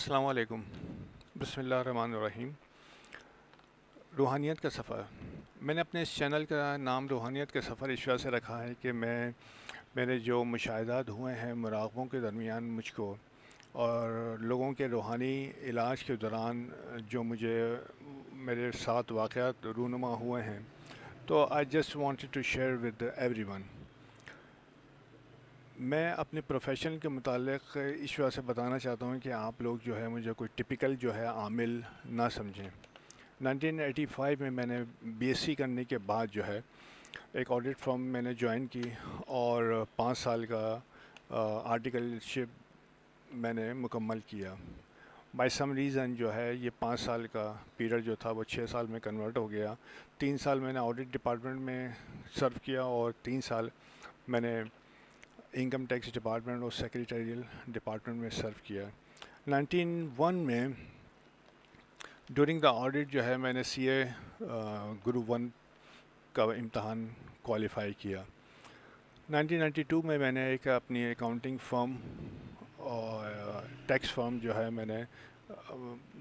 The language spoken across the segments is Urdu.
السلام علیکم۔ بسم اللہ الرحمن الرحیم۔ روحانیت کا سفر، میں نے اپنے اس چینل کا نام روحانیت کا سفر اس وجہ سے رکھا ہے کہ میرے جو مشاہدات ہوئے ہیں مراقبوں کے درمیان مجھ کو، اور لوگوں کے روحانی علاج کے دوران جو میرے ساتھ واقعات رونما ہوئے ہیں، تو I just wanted to share with everyone. میں اپنے پروفیشن کے متعلق اس وجہ سے بتانا چاہتا ہوں کہ آپ لوگ جو ہے مجھے کوئی ٹپیکل جو ہے عامل نہ سمجھیں۔ 1985 میں نے بی ایس سی کرنے کے بعد جو ہے ایک آڈٹ فرم میں نے جوائن کی، اور 5 سال کا آرٹیکل شپ میں نے مکمل کیا۔ بائی سم ریزن جو ہے یہ 5 سال کا پیریڈ جو تھا وہ 6 سال میں کنورٹ ہو گیا۔ 3 سال میں نے آڈٹ ڈپارٹمنٹ میں سرو کیا، اور 3 سال میں نے انکم ٹیکس ڈپارٹمنٹ اور سیکریٹریل ڈپارٹمنٹ میں سرو کیا۔ 1991 میں ڈورنگ دا آڈٹ جو ہے میں نے سی اے گروپ 1 کا امتحان کوالیفائی کیا۔ 1992 میں نے ایک اپنی اکاؤنٹنگ فرم اور ٹیکس فرم جو ہے میں نے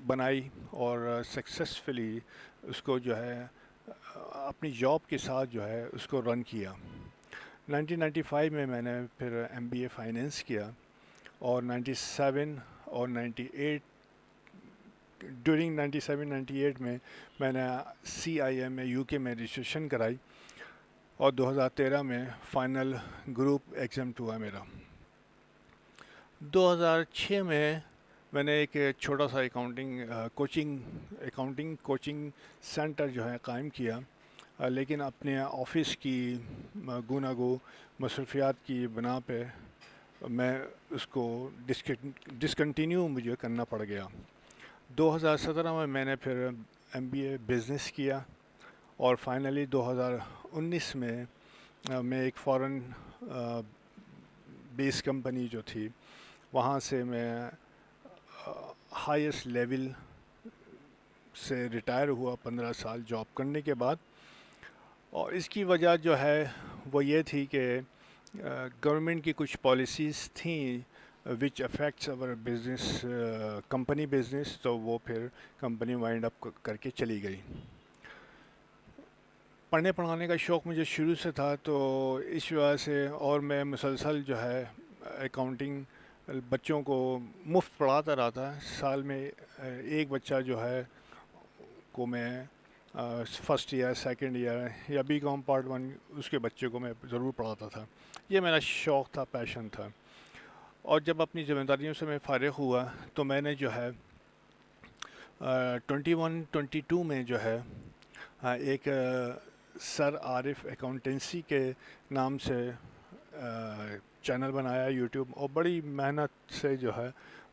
بنائی، اور سکسیسفلی اس کو جو ہے اپنی جاب کے ساتھ جو ہے اس کو رن کیا۔ 1995 میں نے پھر ایم بی اے فائنینس کیا، اور 97 اور 98 ڈورنگ 97-98 میں نے سی آئی ایم میں یو کے میں رجسٹریشن کرائی، اور 2013 میں فائنل گروپ ایگزامٹ ہوا میرا۔ 2006 میں نے ایک چھوٹا سا اکاؤنٹنگ کوچنگ سینٹر جو ہے قائم کیا، لیکن اپنے آفس کی گوناگو مصروفیات کی بنا پہ میں اس کو ڈسکنٹینیو مجھے کرنا پڑ گیا۔ 2017 میں نے پھر ایم بی اے بزنس کیا، اور فائنلی 2019 میں ایک فورن بیس کمپنی جو تھی وہاں سے میں ہائیسٹ لیول سے ریٹائر ہوا 15 سال جاب کرنے کے بعد۔ اور اس کی وجہ جو ہے وہ یہ تھی کہ گورنمنٹ کی کچھ پالیسیز تھیں وچ افیکٹس اور بزنس کمپنی بزنس، تو وہ پھر کمپنی وائنڈ اپ کر کے چلی گئی۔ پڑھنے پڑھانے کا شوق مجھے شروع سے تھا، تو اس وجہ سے اور میں مسلسل جو ہے اکاؤنٹنگ بچوں کو مفت پڑھاتا رہتا۔ سال میں ایک بچہ جو ہے کو میں فرسٹ ایئر سیکنڈ ایئر یا بی کام پارٹ 1 اس کے بچے کو میں ضرور پڑھاتا تھا۔ یہ میرا شوق تھا، پیشن تھا۔ اور جب اپنی ذمہ داریوں سے میں فارغ ہوا تو میں نے جو ہے 21-22 میں جو ہے ایک سر عارف اکاؤنٹنسی کے نام سے چینل بنایا یوٹیوب، اور بڑی محنت سے جو ہے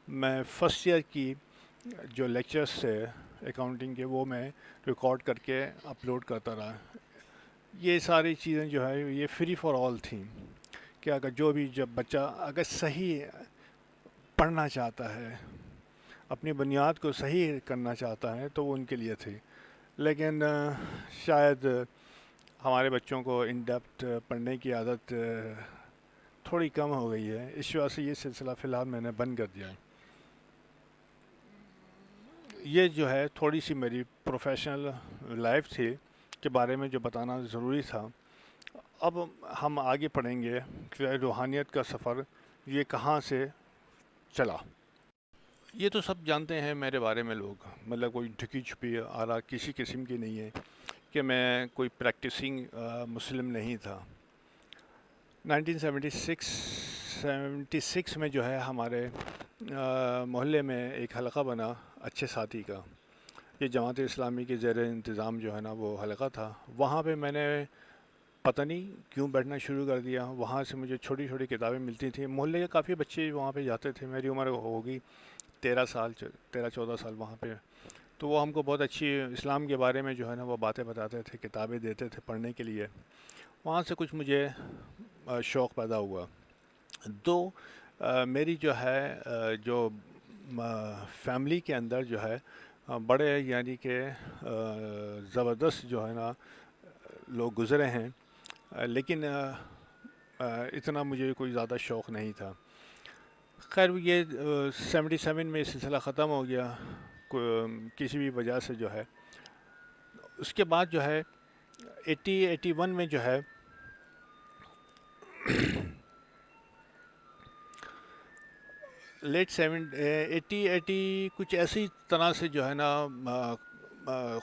میں فرسٹ ایئر کی جو لیکچرز تھے اکاؤنٹنگ کے وہ میں ریکارڈ کر کے اپلوڈ کرتا رہا۔ یہ ساری چیزیں جو ہے یہ فری فار آل تھیں، کہ اگر جب بچہ اگر صحیح پڑھنا چاہتا ہے، اپنی بنیاد کو صحیح کرنا چاہتا ہے، تو وہ ان کے لیے تھی۔ لیکن شاید ہمارے بچوں کو ان ڈیپتھ پڑھنے کی عادت تھوڑی کم ہو گئی ہے، اس وجہ سے یہ سلسلہ فی الحال میں نے بند کر دیا ہے۔ یہ جو ہے تھوڑی سی میری پروفیشنل لائف تھی کے بارے میں جو بتانا ضروری تھا۔ اب ہم آگے پڑھیں گے کہ روحانیت کا سفر یہ کہاں سے چلا۔ یہ تو سب جانتے ہیں میرے بارے میں لوگ، مطلب کوئی ڈھکی چھپی آرا کسی قسم کی نہیں ہے کہ میں کوئی پریکٹسنگ مسلم نہیں تھا۔ 1976 میں جو ہے ہمارے محلے میں ایک حلقہ بنا اچھے ساتھی کا، یہ جماعت اسلامی کے زیر انتظام جو ہے نا وہ حلقہ تھا۔ وہاں پہ میں نے پتہ نہیں کیوں بیٹھنا شروع کر دیا۔ وہاں سے مجھے چھوٹی چھوٹی کتابیں ملتی تھیں، محلے کے کافی بچے وہاں پہ جاتے تھے، میری عمر ہوگی 13-14 سال وہاں پہ، تو وہ ہم کو بہت اچھی اسلام کے بارے میں جو ہے نا وہ باتیں بتاتے تھے، کتابیں دیتے تھے پڑھنے کے لیے۔ وہاں سے کچھ مجھے شوق پیدا ہوا۔ میری جو ہے جو فیملی کے اندر جو ہے بڑے یعنی کہ زبردست جو ہے نا لوگ گزرے ہیں، لیکن اتنا مجھے کوئی زیادہ شوق نہیں تھا۔ خیر یہ 77 میں یہ سلسلہ ختم ہو گیا کسی بھی وجہ سے جو ہے. اس کے بعد جو ہے 81 میں جو ہے لیٹ 80 کچھ ایسی طرح سے جو ہے نا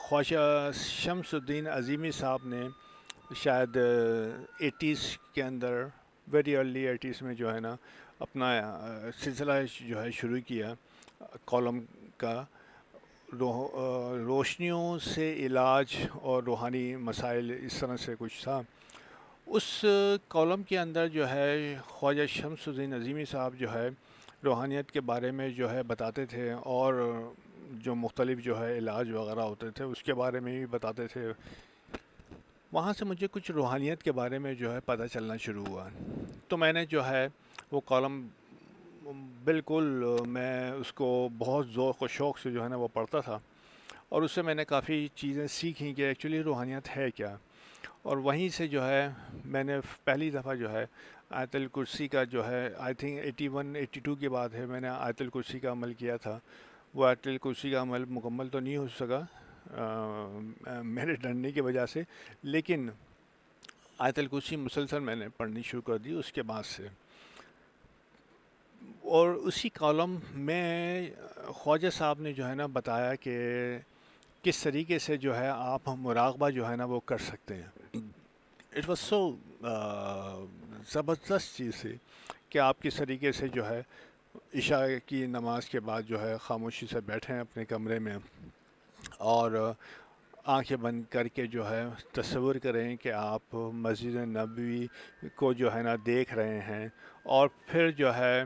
خواجہ شمس الدین عظیمی صاحب نے شاید 80s کے اندر ویری ارلی 80s میں جو ہے نا اپنا سلسلہ جو ہے شروع کیا کالم کا. روشنیوں سے علاج اور روحانی مسائل اس طرح سے کچھ تھا. اس کالم کے اندر جو ہے خواجہ شمس الدین عظیمی صاحب جو ہے روحانیت کے بارے میں جو ہے بتاتے تھے، اور جو مختلف جو ہے علاج وغیرہ ہوتے تھے اس کے بارے میں بھی بتاتے تھے. وہاں سے مجھے کچھ روحانیت کے بارے میں جو ہے پتہ چلنا شروع ہوا. تو میں نے جو ہے وہ کالم بالکل میں اس کو بہت ذوق و شوق سے جو ہے نا وہ پڑھتا تھا، اور اس سے میں نے کافی چیزیں سیکھیں کہ ایکچولی روحانیت ہے کیا. اور وہیں سے جو ہے میں نے پہلی دفعہ جو ہے آیت الکرسی کا جو ہے آئی تھنک 81 82 کے بعد ہے میں نے آیت الکرسی کا عمل کیا تھا. وہ آیت الکرسی کا عمل مکمل تو نہیں ہو سکا میرے ڈرنے کی وجہ سے، لیکن آیت الکرسی مسلسل میں نے پڑھنی شروع کر دی اس کے بعد سے. اور اسی کالم میں خواجہ صاحب نے جو ہے نا بتایا کہ کس طریقے سے جو ہے آپ مراقبہ جو ہے نا وہ کر سکتے ہیں. اٹ واز سو زبردست چیز تھی کہ آپ کس طریقے سے جو ہے عشاء کی نماز کے بعد جو ہے خاموشی سے بیٹھیں اپنے کمرے میں، اور آنکھیں بند کر کے جو ہے تصور کریں کہ آپ مسجد نبوی کو جو ہے نا دیکھ رہے ہیں، اور پھر جو ہے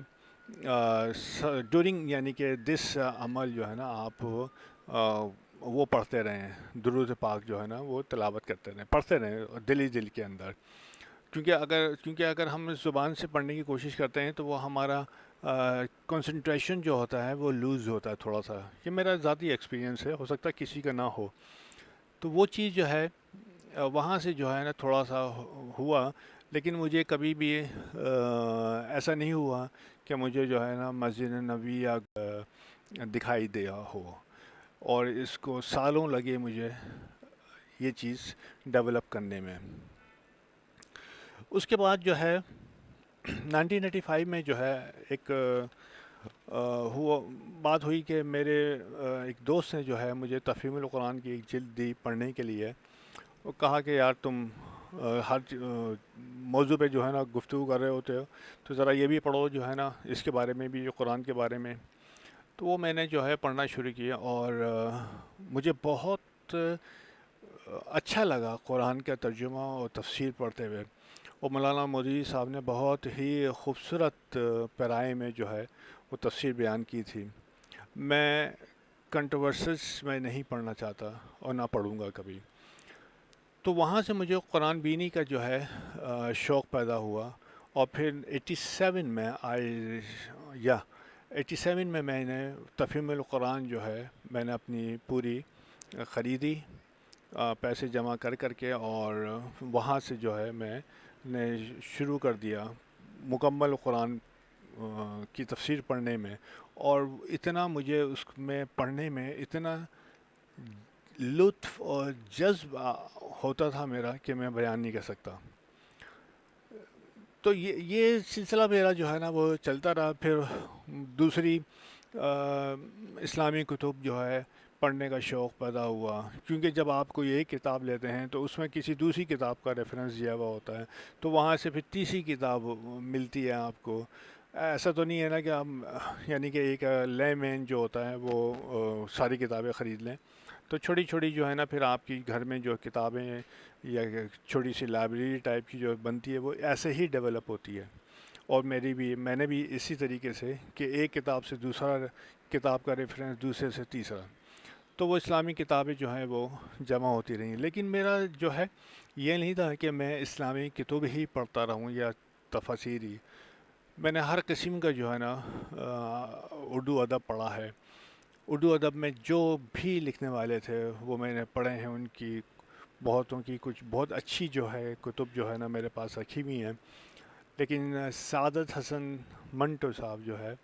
ڈورنگ یعنی کہ دس عمل جو ہے نا آپ وہ پڑھتے رہیں، درود پاک جو ہے نا وہ تلاوت کرتے رہیں، پڑھتے رہیں دل کے اندر. کیونکہ اگر ہم اس زبان سے پڑھنے کی کوشش کرتے ہیں تو وہ ہمارا کنسنٹریشن جو ہوتا ہے وہ لوز ہوتا ہے تھوڑا سا. یہ میرا ذاتی ایکسپیرینس ہے، ہو سکتا ہے کسی کا نہ ہو. تو وہ چیز جو ہے وہاں سے جو ہے نا تھوڑا سا ہوا، لیکن مجھے کبھی بھی ایسا نہیں ہوا کہ مجھے جو ہے نا مسجد نبوی یا دکھائی دیا ہو. اور اس کو سالوں لگے مجھے یہ چیز ڈیولپ کرنے میں. اس کے بعد جو ہے 1985 میں جو ہے ایک ہوا بات ہوئی کہ میرے ایک دوست نے جو ہے مجھے تفہیم القرآن کی ایک جلد دی پڑھنے کے لیے. وہ کہا کہ یار تم ہر موضوع پہ جو ہے نا گفتگو کر رہے ہوتے ہو تو ذرا یہ بھی پڑھو جو ہے نا اس کے بارے میں بھی، جو قرآن کے بارے میں. تو وہ میں نے جو ہے پڑھنا شروع کیا، اور مجھے بہت اچھا لگا قرآن کا ترجمہ اور تفسیر پڑھتے ہوئے. اور مولانا مودودی صاحب نے بہت ہی خوبصورت پیرائے میں جو ہے وہ تفسیر بیان کی تھی. میں کنٹروورسز میں نہیں پڑھنا چاہتا اور نہ پڑھوں گا کبھی. تو وہاں سے مجھے قرآن بینی کا جو ہے شوق پیدا ہوا. اور پھر 87 میں یا 87 میں میں نے تفہیم القرآن جو ہے میں نے اپنی پوری خریدی پیسے جمع کر کے، اور وہاں سے جو ہے میں نے شروع کر دیا مکمل قرآن کی تفسیر پڑھنے میں. اور اتنا مجھے اس میں پڑھنے میں اتنا لطف اور جذب ہوتا تھا میرا کہ میں بیان نہیں کر سکتا. تو یہ سلسلہ میرا جو ہے نا وہ چلتا رہا. پھر دوسری اسلامی کتب جو ہے پڑھنے کا شوق پیدا ہوا، کیونکہ جب آپ کوئی ایک کتاب لیتے ہیں تو اس میں کسی دوسری کتاب کا ریفرنس دیا ہوا ہوتا ہے، تو وہاں سے پھر تیسری کتاب ملتی ہے آپ کو. ایسا تو نہیں ہے نا کہ ہم یعنی کہ ایک لے مین جو ہوتا ہے وہ ساری کتابیں خرید لیں. تو چھوٹی چھوٹی جو ہے نا پھر آپ کی گھر میں جو کتابیں یا چھوٹی سی لائبریری ٹائپ کی جو بنتی ہے وہ ایسے ہی ڈیولپ ہوتی ہے. اور میں نے بھی اسی طریقے سے کہ ایک کتاب سے دوسرا کتاب کا ریفرنس، دوسرے سے تیسرا، تو وہ اسلامی کتابیں جو ہیں وہ جمع ہوتی رہیں. لیکن میرا جو ہے یہ نہیں تھا کہ میں اسلامی کتب ہی پڑھتا رہوں یا تفاسیر ہی. میں نے ہر قسم کا جو ہے نا اردو ادب پڑھا ہے. اردو ادب میں جو بھی لکھنے والے تھے وہ میں نے پڑھے ہیں. ان کی بہتوں کی کچھ بہت اچھی جو ہے کتب جو ہے نا میرے پاس رکھی ہوئی ہیں. لیکن سعادت حسن منٹو صاحب جو ہے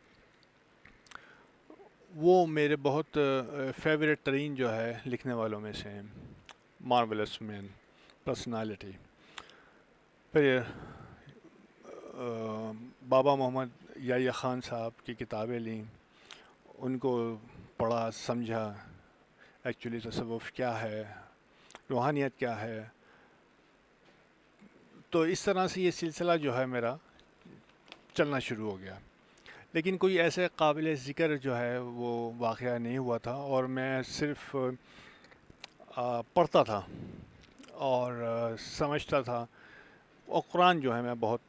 وہ میرے بہت فیوریٹ ترین جو ہے لکھنے والوں میں سے ہیں. مارولس مین پرسنالٹی. پھر بابا محمد یحییٰ خان صاحب کی کتابیں لیں، ان کو پڑھا سمجھا، ایکچولی تصوف کیا ہے، روحانیت کیا ہے. تو اس طرح سے یہ سلسلہ جو ہے میرا چلنا شروع ہو گیا. لیکن کوئی ایسے قابل ذکر جو ہے وہ واقعہ نہیں ہوا تھا، اور میں صرف پڑھتا تھا اور سمجھتا تھا، اور قرآن جو ہے میں بہت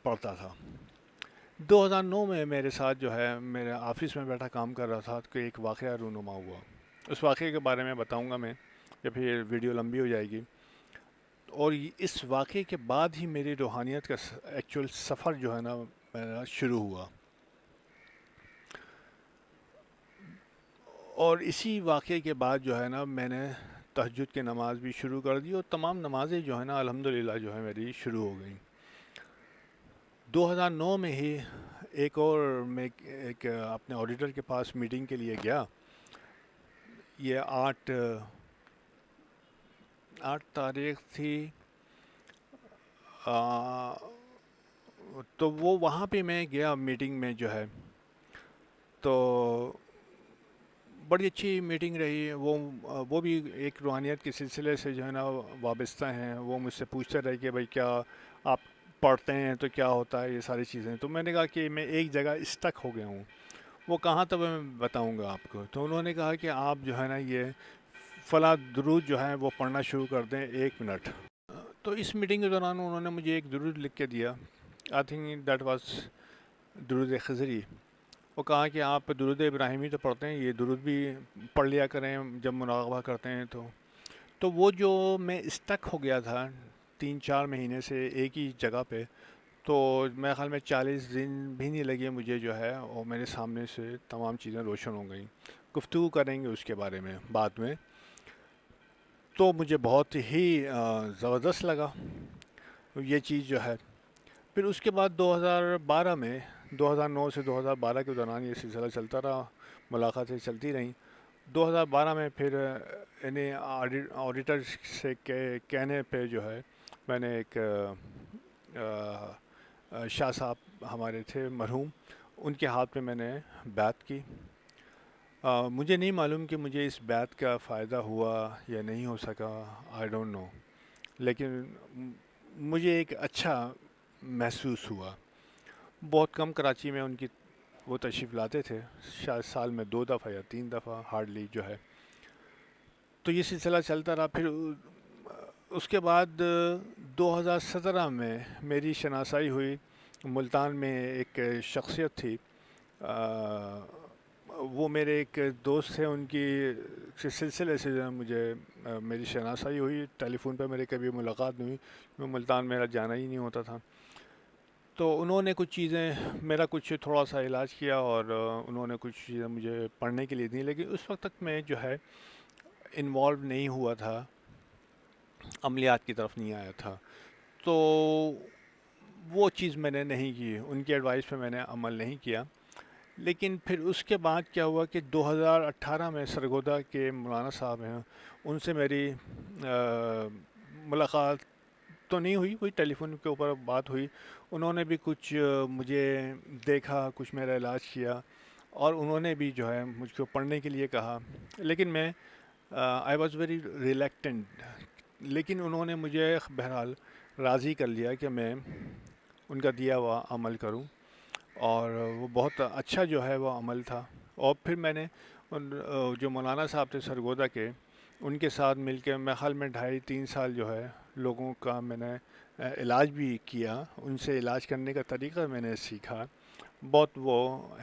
پڑھتا تھا. 2009 میں میرے ساتھ جو ہے میرے آفس میں بیٹھا کام کر رہا تھا کہ ایک واقعہ رونما ہوا. اس واقعے کے بارے میں بتاؤں گا میں، یا پھر ویڈیو لمبی ہو جائے گی. اور اس واقعے کے بعد ہی میری روحانیت کا ایکچوئل سفر جو ہے نا میرا شروع ہوا. اور اسی واقعے کے بعد جو ہے نا میں نے تہجد کی نماز بھی شروع کر دی، اور تمام نمازیں جو ہے نا الحمدللہ جو ہے میری شروع ہو گئیں. 2009 میں ہی ایک اور میں ایک اپنے آڈیٹر کے پاس میٹنگ کے لیے گیا. یہ 8 تاریخ تھی. آ، تو وہ وہاں پہ میں گیا میٹنگ میں جو ہے، تو بڑی اچھی میٹنگ رہی. وہ بھی ایک روحانیت کے سلسلے سے جو ہے نا وابستہ ہیں. وہ مجھ سے پوچھتے رہے کہ بھائی کیا آپ پڑھتے ہیں تو کیا ہوتا ہے یہ ساری چیزیں. تو میں نے کہا کہ میں ایک جگہ اسٹک ہو گیا ہوں. وہ کہاں تک میں بتاؤں گا آپ کو. تو انہوں نے کہا کہ آپ جو ہے نا یہ فلاں درود جو ہے وہ پڑھنا شروع کر دیں 1 منٹ. تو اس میٹنگ کے دوران انہوں نے مجھے ایک درود لکھ کے دیا. آئی تھنک دیٹ واز درود خضری. وہ کہا کہ آپ درود ابراہیمی تو پڑھتے ہیں، یہ درود بھی پڑھ لیا کریں جب مراقبہ کرتے ہیں. تو وہ جو میں اسٹک ہو گیا تھا 3-4 مہینے سے ایک ہی جگہ پہ، تو میرے خیال میں 40 دن بھی نہیں لگے مجھے جو ہے، اور میرے سامنے سے تمام چیزیں روشن ہو گئیں. گفتگو کریں گے اس کے بارے میں بعد میں. تو مجھے بہت ہی زبردست لگا یہ چیز جو ہے. پھر اس کے بعد 2012 میں، 2009 سے 2012 کے دوران یہ سلسلہ چلتا رہا، ملاقاتیں چلتی رہیں. 2012 میں پھر انہیں آڈیٹر سے کہنے پہ جو ہے میں نے ایک شاہ صاحب ہمارے تھے مرحوم، ان کے ہاتھ پہ میں نے بیعت کی. مجھے نہیں معلوم کہ مجھے اس بیعت کا فائدہ ہوا یا نہیں ہو سکا، آئی ڈونٹ نو. لیکن مجھے ایک اچھا محسوس ہوا. بہت کم کراچی میں ان کی وہ تشریف لاتے تھے، شاید سال میں 2 دفعہ یا 3 دفعہ ہارڈلی جو ہے. تو یہ سلسلہ چلتا رہا. پھر اس کے بعد 2017 میں میری شناسائی ہوئی. ملتان میں ایک شخصیت تھی، وہ میرے ایک دوست تھے، ان کی سلسلے سے جو ہے مجھے میری شناسائی ہوئی. ٹیلی فون پہ میری کبھی ملاقات نہیں ہوئی، میں ملتان میرا جانا ہی نہیں ہوتا تھا. تو انہوں نے کچھ چیزیں، میرا کچھ تھوڑا سا علاج کیا، اور انہوں نے کچھ چیزیں مجھے پڑھنے کے لیے دیں. لیکن اس وقت تک میں جو ہے انوالو نہیں ہوا تھا، عملیات کی طرف نہیں آیا تھا. تو وہ چیز میں نے نہیں کی، ان کی ایڈوائس پہ میں نے عمل نہیں کیا. لیکن پھر اس کے بعد کیا ہوا کہ 2018 میں سرگودا کے مولانا صاحب ہیں، ان سے میری ملاقات تو نہیں ہوئی، کوئی ٹیلی فون کے اوپر بات ہوئی. انہوں نے بھی کچھ مجھے دیکھا، کچھ میرا علاج کیا، اور انہوں نے بھی جو ہے مجھ کو پڑھنے کے لیے کہا. لیکن میں آئی واز ویری ریلیکٹنٹ. لیکن انہوں نے مجھے بہرحال راضی کر لیا کہ میں ان کا دیا ہوا عمل کروں، اور وہ بہت اچھا جو ہے وہ عمل تھا. اور پھر میں نے ان جو مولانا صاحب تھے سرگودا کے، ان کے ساتھ مل کے میں حال میں 2.5-3 سال جو ہے لوگوں کا میں نے علاج بھی کیا. ان سے علاج کرنے کا طریقہ میں نے سیکھا. بہت وہ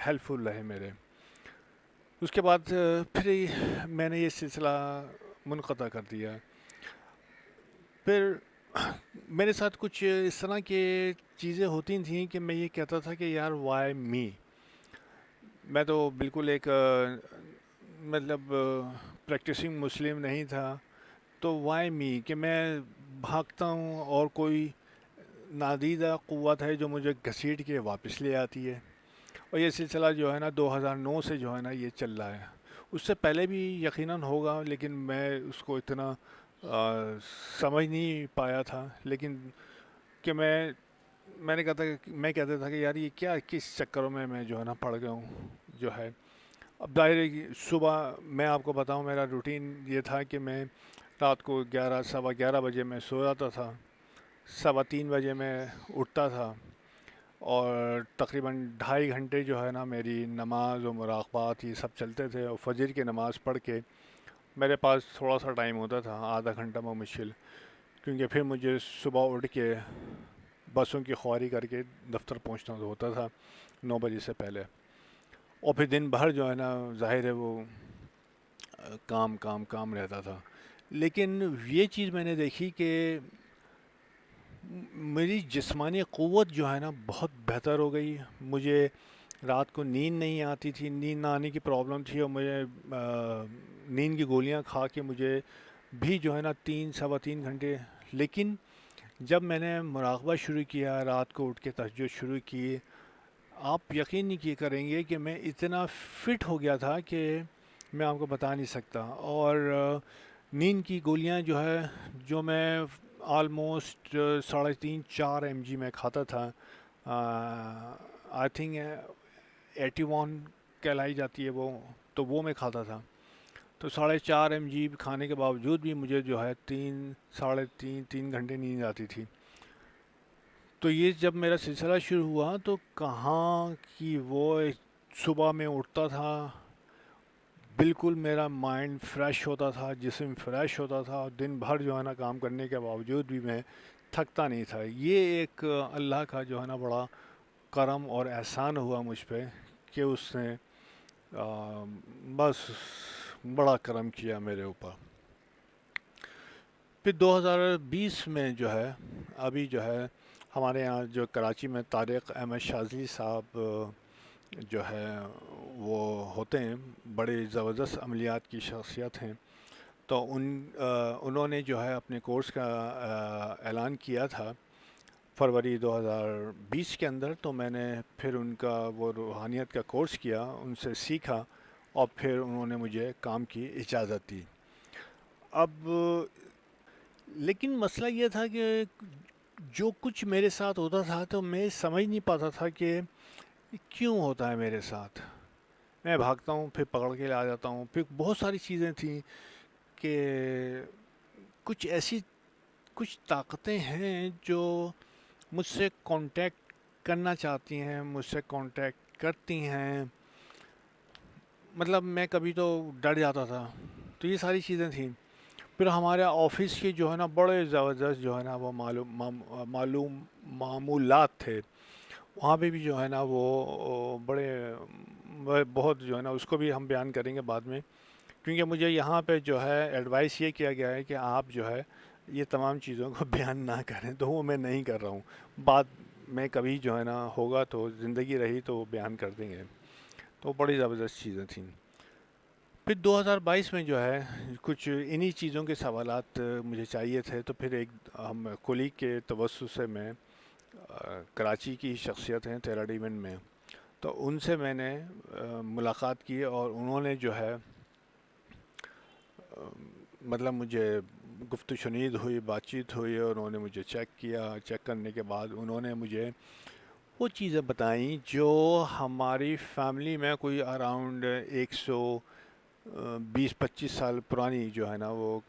ہیلپ فل رہے میرے. اس کے بعد پھر میں نے یہ سلسلہ منقطع کر دیا. پھر میرے ساتھ کچھ اس طرح کے چیزیں ہوتی تھیں کہ میں یہ کہتا تھا کہ یار وائی می. میں تو بالکل ایک مطلب پریکٹسنگ مسلم نہیں تھا، تو وائی می کہ میں بھاگتا ہوں اور کوئی نادیدہ قوت ہے جو مجھے گھسیٹ کے واپس لے آتی ہے، اور یہ سلسلہ جو ہے نا 2009 سے جو ہے نا یہ چل رہا ہے۔ اس سے پہلے بھی یقیناً ہوگا، لیکن میں اس کو اتنا سمجھ نہیں پایا تھا، لیکن کہ میں نے کہا تھا کہ میں کہتا تھا کہ یار یہ کیا کس چکروں میں جو ہے نا پڑ گیا ہوں جو ہے۔ اب ظاہر ہے کہ صبح میں آپ کو بتاؤں میرا روٹین یہ تھا کہ میں رات کو 11 سوا 11 بجے میں سو جاتا تھا، سوا 3 بجے میں اٹھتا تھا، اور تقریباً 2.5 گھنٹے جو ہے نا میری نماز و مراقبات یہ سب چلتے تھے، اور فجر کی نماز پڑھ کے میرے پاس تھوڑا سا ٹائم ہوتا تھا، آدھا گھنٹہ مشکل، کیونکہ پھر مجھے صبح اٹھ کے بسوں کی خواری کر کے دفتر پہنچنا ہوتا تھا 9 بجے سے پہلے، اور پھر دن بھر جو ہے نا ظاہر ہے وہ کام کام کام رہتا تھا۔ لیکن یہ چیز میں نے دیکھی کہ میری جسمانی قوت جو ہے نا بہت بہتر ہو گئی، مجھے رات کو نیند نہیں آتی تھی، نیند نہ آنے کی پرابلم تھی، اور مجھے نیند کی گولیاں کھا کے مجھے بھی جو ہے نا 3 سوا 3 گھنٹے، لیکن جب میں نے مراقبہ شروع کیا، رات کو اٹھ کے تہجد شروع کی، آپ یقین نہیں کیے کریں گے کہ میں اتنا فٹ ہو گیا تھا کہ میں آپ کو بتا نہیں سکتا۔ اور نیند کی گولیاں جو ہے جو میں آلموسٹ 3.5 4 mg میں کھاتا تھا، آئی تھنک 81 کہلائی جاتی ہے وہ، تو وہ میں کھاتا تھا، تو 4.5 mg کھانے کے باوجود بھی مجھے جو ہے 3 ساڑھے 3 3 گھنٹے نیند آتی تھی۔ تو یہ جب میرا سلسلہ شروع ہوا تو کہاں کی وہ صبح میں اٹھتا تھا، بالکل میرا مائنڈ فریش ہوتا تھا، جسم فریش ہوتا تھا، اور دن بھر جو ہے نا کام کرنے کے باوجود بھی میں تھکتا نہیں تھا۔ یہ ایک اللہ کا جو ہے نا بڑا کرم اور احسان ہوا مجھ پہ کہ اس نے آ، بس بڑا کرم کیا میرے اوپر۔ پھر 2020 میں جو ہے ابھی جو ہے ہمارے یہاں جو کراچی میں طارق احمد شاذلی صاحب جو ہے وہ ہوتے ہیں، بڑے زبردست عملیات کی شخصیت ہیں، تو انہوں نے جو ہے اپنے کورس کا اعلان کیا تھا فروری 2020 کے اندر، تو میں نے پھر ان کا وہ روحانیت کا کورس کیا، ان سے سیکھا، اور پھر انہوں نے مجھے کام کی اجازت دی۔ اب لیکن مسئلہ یہ تھا کہ جو کچھ میرے ساتھ ہوتا تھا تو میں سمجھ نہیں پاتا تھا کہ یہ کیوں ہوتا ہے میرے ساتھ۔ میں بھاگتا ہوں پھر پکڑ کے لا جاتا ہوں، پھر بہت ساری چیزیں تھیں کہ کچھ ایسی کچھ طاقتیں ہیں جو مجھ سے کانٹیکٹ کرنا چاہتی ہیں، مجھ سے کانٹیکٹ کرتی ہیں، مطلب میں کبھی تو ڈر جاتا تھا، تو یہ ساری چیزیں تھیں۔ پھر ہمارے آفس کے جو ہے نا بڑے زبردست جو ہے نا وہ معلوم معمولات تھے، وہاں پہ بھی جو ہے نا وہ بہت جو ہے نا اس کو بھی ہم بیان کریں گے بعد میں، کیونکہ مجھے یہاں پہ جو ہے ایڈوائس یہ کیا گیا ہے کہ آپ جو ہے یہ تمام چیزوں کو بیان نہ کریں، تو وہ میں نہیں کر رہا ہوں، بعد میں کبھی جو ہے نا ہوگا تو زندگی رہی تو وہ بیان کر دیں گے، تو بڑی زبردست چیزیں تھیں۔ پھر 2022 میں جو ہے کچھ انہی چیزوں کے سوالات مجھے چاہیے تھے، تو پھر ایک ہم کولیگ کے توسط سے میں کراچی کی شخصیت ہیں تیرا ڈیمن میں، تو ان سے میں نے ملاقات کی، اور انہوں نے جو ہے مطلب مجھے گفت و شنید ہوئی، بات چیت ہوئی، اور انہوں نے مجھے چیک کیا، چیک کرنے کے بعد انہوں نے مجھے وہ چیزیں بتائیں جو ہماری فیملی میں کوئی اراؤنڈ 120 25 سال پرانی جو ہے نا وہ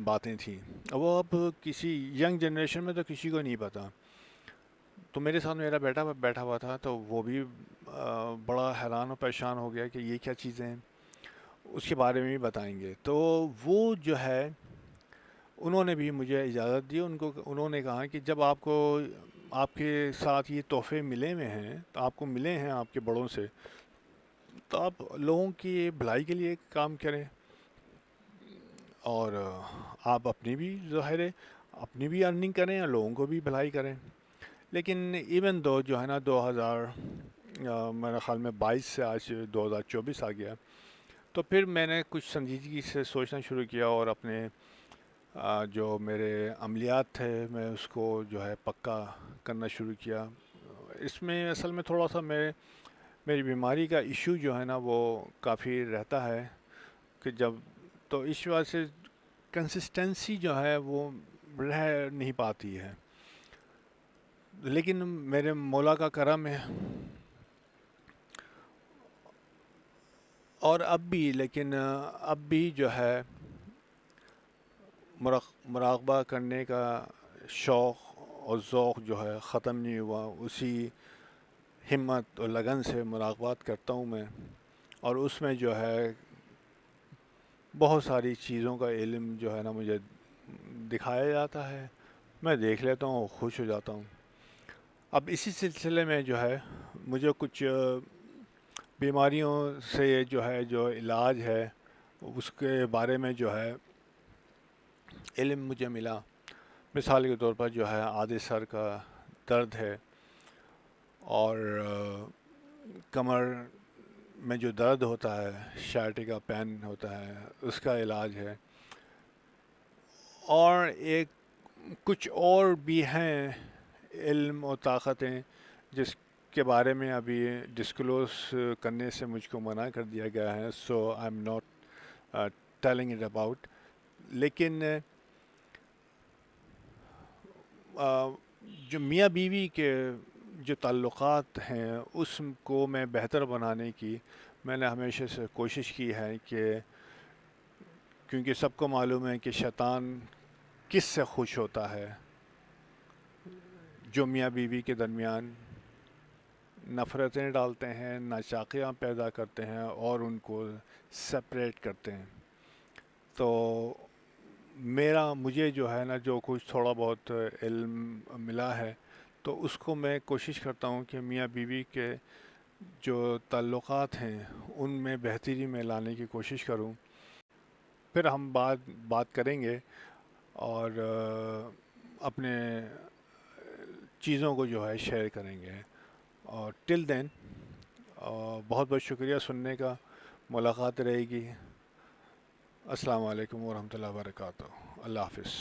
باتیں تھیں، وہ اب کسی ینگ جنریشن میں تو کسی کو نہیں پتہ۔ تو میرے ساتھ میرا بیٹا بیٹھا ہوا تھا، تو وہ بھی بڑا حیران و پریشان ہو گیا کہ یہ کیا چیزیں ہیں، اس کے بارے میں بھی بتائیں گے۔ تو وہ جو ہے انہوں نے بھی مجھے اجازت دی، انہوں نے کہا کہ جب آپ کے ساتھ یہ تحفے ملے ہوئے ہیں، تو آپ کو ملے ہیں آپ کے بڑوں سے، تو آپ لوگوں کی بھلائی کے لیے کام کریں، اور آپ اپنی بھی ظاہر ہے اپنی بھی ارننگ کریں اور لوگوں کو بھی بھلائی کریں۔ لیکن ایون دو جو ہے نا میرے خیال میں 22 سے آج 2024 آ گیا، تو پھر میں نے کچھ سنجیدگی سے سوچنا شروع کیا، اور اپنے جو میرے عملیات تھے میں اس کو جو ہے پکا کرنا شروع کیا۔ اس میں اصل میں تھوڑا سا میری بیماری کا ایشو جو ہے نا وہ کافی رہتا ہے کہ جب تو اس وجہ سے کنسسٹنسی جو ہے وہ رہ نہیں پاتی ہے، لیکن میرے مولا کا کرم ہے اور اب بھی، لیکن اب بھی جو ہے مراقبہ کرنے کا شوق اور ذوق جو ہے ختم نہیں ہوا، اسی ہمت اور لگن سے مراقبات کرتا ہوں میں، اور اس میں جو ہے بہت ساری چیزوں کا علم جو ہے نا مجھے دکھایا جاتا ہے، میں دیکھ لیتا ہوں، خوش ہو جاتا ہوں۔ اب اسی سلسلے میں جو ہے مجھے کچھ بیماریوں سے جو ہے جو علاج ہے اس کے بارے میں جو ہے علم مجھے ملا۔ مثال کے طور پر جو ہے آدھے سر کا درد ہے، اور کمر میں جو درد ہوتا ہے، شائٹے کا پین ہوتا ہے، اس کا علاج ہے، اور ایک کچھ اور بھی ہیں علم و طاقتیں جس کے بارے میں ابھی ڈسکلوز کرنے سے مجھ کو منع کر دیا گیا ہے، so I am not telling it about. لیکن آ، جو میاں بیوی کے جو تعلقات ہیں اس کو میں بہتر بنانے کی میں نے ہمیشہ سے کوشش کی ہے کہ کیونکہ سب کو معلوم ہے کہ شیطان کس سے خوش ہوتا ہے، جو میاں بیوی کے درمیان نفرتیں ڈالتے ہیں، ناچاقیاں پیدا کرتے ہیں اور ان کو سپریٹ کرتے ہیں۔ تو مجھے جو ہے نا جو کچھ تھوڑا بہت علم ملا ہے تو اس کو میں کوشش کرتا ہوں کہ میاں بیوی کے جو تعلقات ہیں ان میں بہتری میں لانے کی کوشش کروں۔ پھر ہم بات کریں گے اور اپنے چیزوں کو جو ہے شیئر کریں گے، اور ٹل دین بہت بہت شکریہ سننے کا، ملاقات رہے گی۔ السلام علیکم ورحمۃ اللہ وبرکاتہ، اللہ حافظ۔